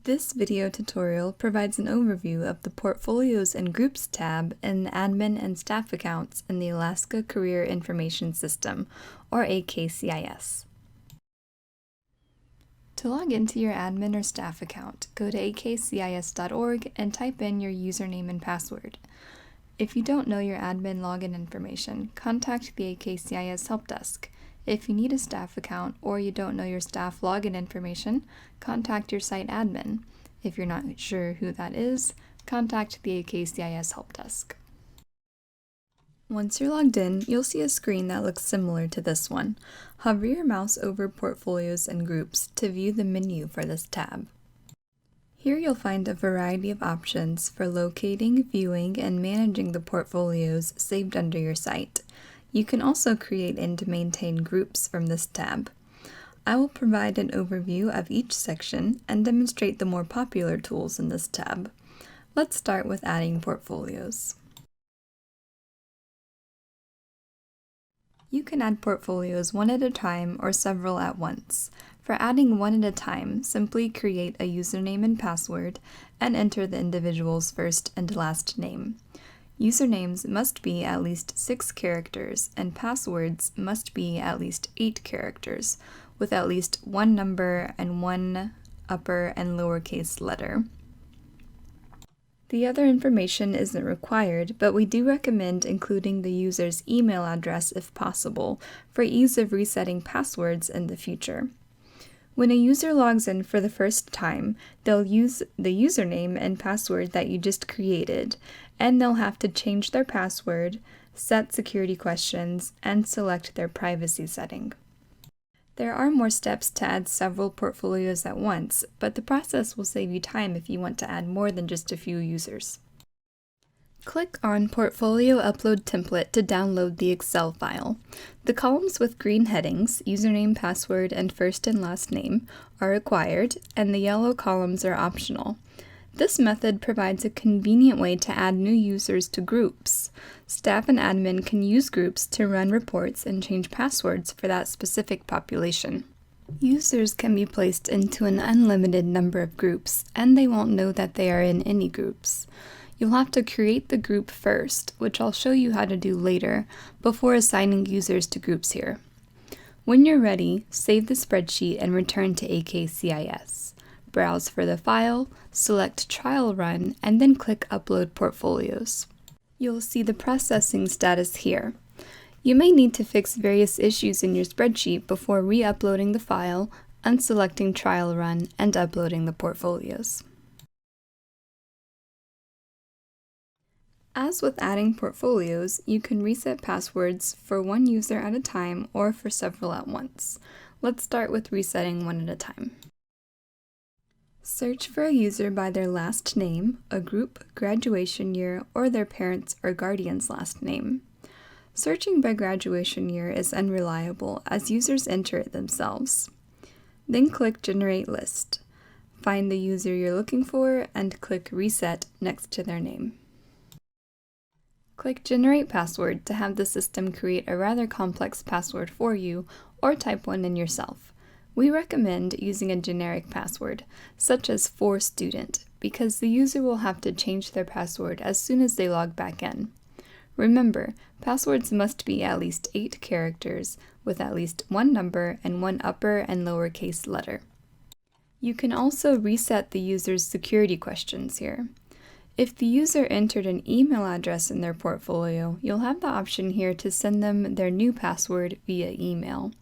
This video tutorial provides an overview of the Portfolios and Groups tab in the Admin and Staff accounts in the Alaska Career Information System, or AKCIS. To log into your admin or staff account, go to akcis.org and type in your username and password. If you don't know your admin login information, contact the AKCIS Help Desk. If you need a staff account or you don't know your staff login information, contact your site admin. If you're not sure who that is, contact the AKCIS Help Desk. Once you're logged in, you'll see a screen that looks similar to this one. Hover your mouse over Portfolios and Groups to view the menu for this tab. Here you'll find a variety of options for locating, viewing, and managing the portfolios saved under your site. You can also create and maintain groups from this tab. I will provide an overview of each section and demonstrate the more popular tools in this tab. Let's start with adding portfolios. You can add portfolios one at a time or several at once. For adding one at a time, simply create a username and password and enter the individual's first and last name. Usernames must be at least 6 characters and passwords must be at least 8 characters, with at least one number and one upper and lowercase letter. The other information isn't required, but we do recommend including the user's email address if possible, for ease of resetting passwords in the future. When a user logs in for the first time, they'll use the username and password that you just created, and they'll have to change their password, set security questions, and select their privacy setting. There are more steps to add several portfolios at once, but the process will save you time if you want to add more than just a few users. Click on Portfolio Upload Template to download the Excel file. The columns with green headings, username, password, and first and last name, are required, and the yellow columns are optional. This method provides a convenient way to add new users to groups. Staff and admin can use groups to run reports and change passwords for that specific population. Users can be placed into an unlimited number of groups, and they won't know that they are in any groups. You'll have to create the group first, which I'll show you how to do later, before assigning users to groups here. When you're ready, save the spreadsheet and return to AKCIS. Browse for the file, select Trial Run, and then click Upload Portfolios. You'll see the processing status here. You may need to fix various issues in your spreadsheet before re-uploading the file, unselecting Trial Run, and uploading the portfolios. As with adding portfolios, you can reset passwords for one user at a time or for several at once. Let's start with resetting one at a time. Search for a user by their last name, a group, graduation year, or their parents' or guardian's last name. Searching by graduation year is unreliable as users enter it themselves. Then click Generate List. Find the user you're looking for and click Reset next to their name. Click Generate Password to have the system create a rather complex password for you, or type one in yourself. We recommend using a generic password, such as for student, because the user will have to change their password as soon as they log back in. Remember, passwords must be at least 8 characters, with at least one number and one upper and lowercase letter. You can also reset the user's security questions here. If the user entered an email address in their portfolio, you'll have the option here to send them their new password via email.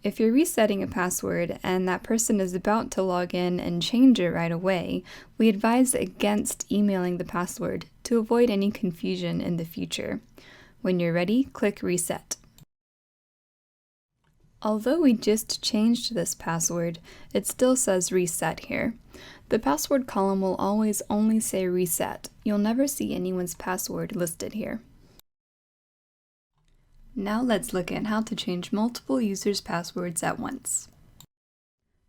If you're resetting a password and that person is about to log in and change it right away, we advise against emailing the password to avoid any confusion in the future. When you're ready, click Reset. Although we just changed this password, it still says Reset here. The password column will always only say Reset. You'll never see anyone's password listed here. Now let's look at how to change multiple users' passwords at once.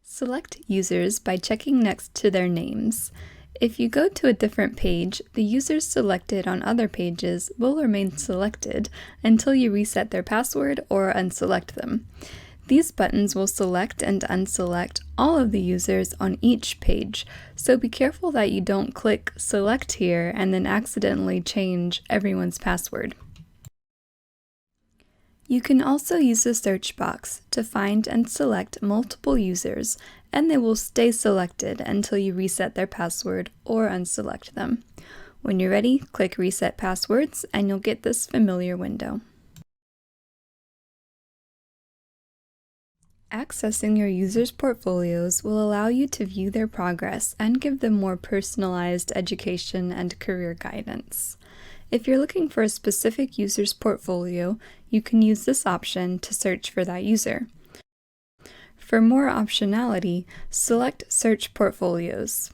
Select Users by checking next to their names. If you go to a different page, the users selected on other pages will remain selected until you reset their password or unselect them. These buttons will select and unselect all of the users on each page, so be careful that you don't click Select here and then accidentally change everyone's password. You can also use the search box to find and select multiple users, and they will stay selected until you reset their password or unselect them. When you're ready, click Reset Passwords and you'll get this familiar window. Accessing your users' portfolios will allow you to view their progress and give them more personalized education and career guidance. If you're looking for a specific user's portfolio, you can use this option to search for that user. For more optionality, select Search Portfolios.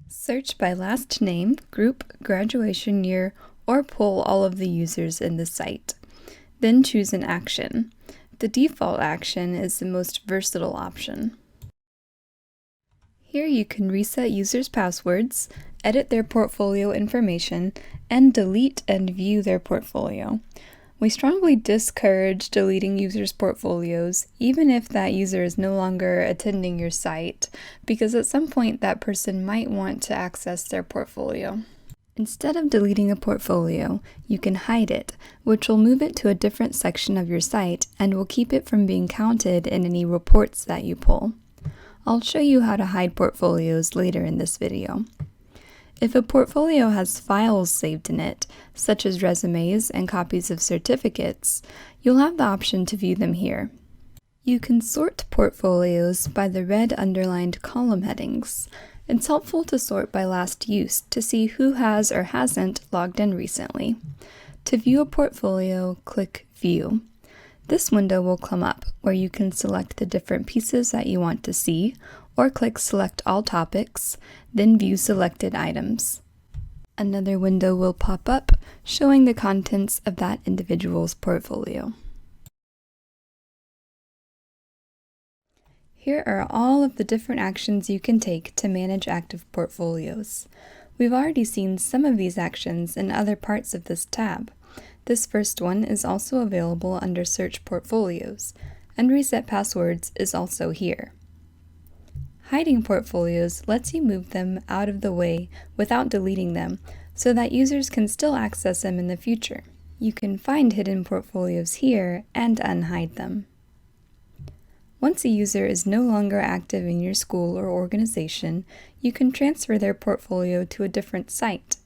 Search by last name, group, graduation year, or pull all of the users in the site. Then choose an action. The default action is the most versatile option. Here you can reset users' passwords, edit their portfolio information, and delete and view their portfolio. We strongly discourage deleting users' portfolios, even if that user is no longer attending your site, because at some point that person might want to access their portfolio. Instead of deleting a portfolio, you can hide it, which will move it to a different section of your site and will keep it from being counted in any reports that you pull. I'll show you how to hide portfolios later in this video. If a portfolio has files saved in it, such as resumes and copies of certificates, you'll have the option to view them here. You can sort portfolios by the red underlined column headings. It's helpful to sort by last use to see who has or hasn't logged in recently. To view a portfolio, click View. This window will come up where you can select the different pieces that you want to see, or click Select All Topics, then view selected items. Another window will pop up showing the contents of that individual's portfolio. Here are all of the different actions you can take to manage active portfolios. We've already seen some of these actions in other parts of this tab. This first one is also available under Search Portfolios, and Reset Passwords is also here. Hiding portfolios lets you move them out of the way without deleting them, so that users can still access them in the future. You can find hidden portfolios here and unhide them. Once a user is no longer active in your school or organization, you can transfer their portfolio to a different site.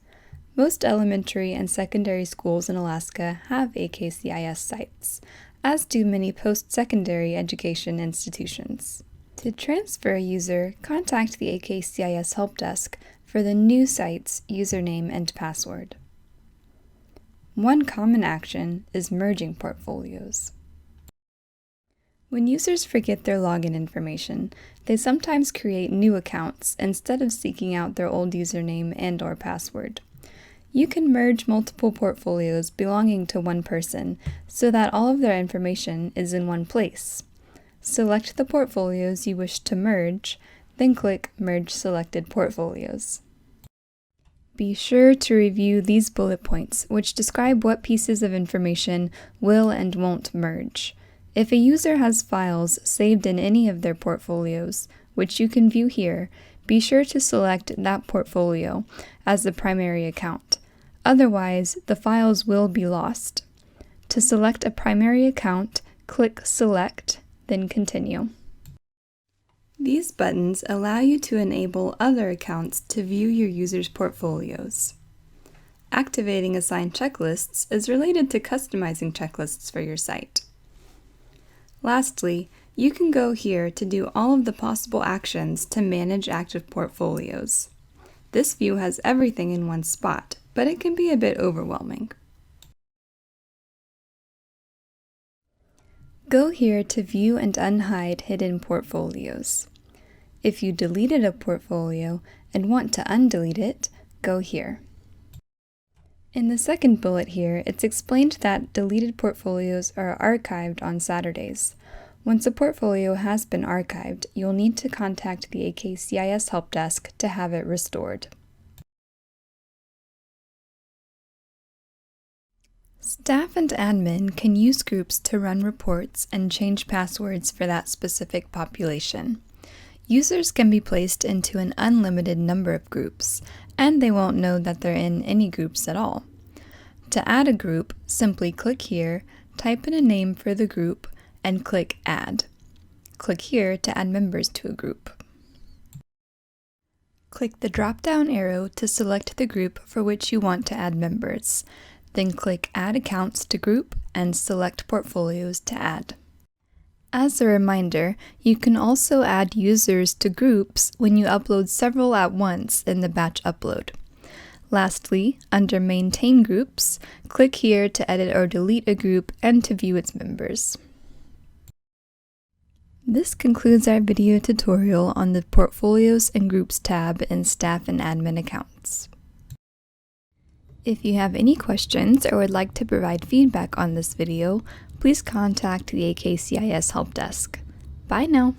Most elementary and secondary schools in Alaska have AKCIS sites, as do many post-secondary education institutions. To transfer a user, contact the AKCIS Help Desk for the new site's username and password. One common action is merging portfolios. When users forget their login information, they sometimes create new accounts instead of seeking out their old username and/or password. You can merge multiple portfolios belonging to one person so that all of their information is in one place. Select the portfolios you wish to merge, then click Merge Selected Portfolios. Be sure to review these bullet points, which describe what pieces of information will and won't merge. If a user has files saved in any of their portfolios, which you can view here, be sure to select that portfolio as the primary account. Otherwise, the files will be lost. To select a primary account, click Select, then Continue. These buttons allow you to enable other accounts to view your users' portfolios. Activating assigned checklists is related to customizing checklists for your site. Lastly, you can go here to do all of the possible actions to manage active portfolios. This view has everything in one spot, but it can be a bit overwhelming. Go here to view and unhide hidden portfolios. If you deleted a portfolio and want to undelete it, go here. In the second bullet here, it's explained that deleted portfolios are archived on Saturdays. Once a portfolio has been archived, you'll need to contact the AKCIS Help Desk to have it restored. Staff and admin can use groups to run reports and change passwords for that specific population. Users can be placed into an unlimited number of groups, and they won't know that they're in any groups at all. To add a group, simply click here, type in a name for the group, and click Add. Click here to add members to a group. Click the drop-down arrow to select the group for which you want to add members. Then click Add Accounts to Group and select Portfolios to add. As a reminder, you can also add users to groups when you upload several at once in the batch upload. Lastly, under Maintain Groups, click here to edit or delete a group and to view its members. This concludes our video tutorial on the Portfolios and Groups tab in Staff and Admin accounts. If you have any questions or would like to provide feedback on this video, please contact the AKCIS Help Desk. Bye now!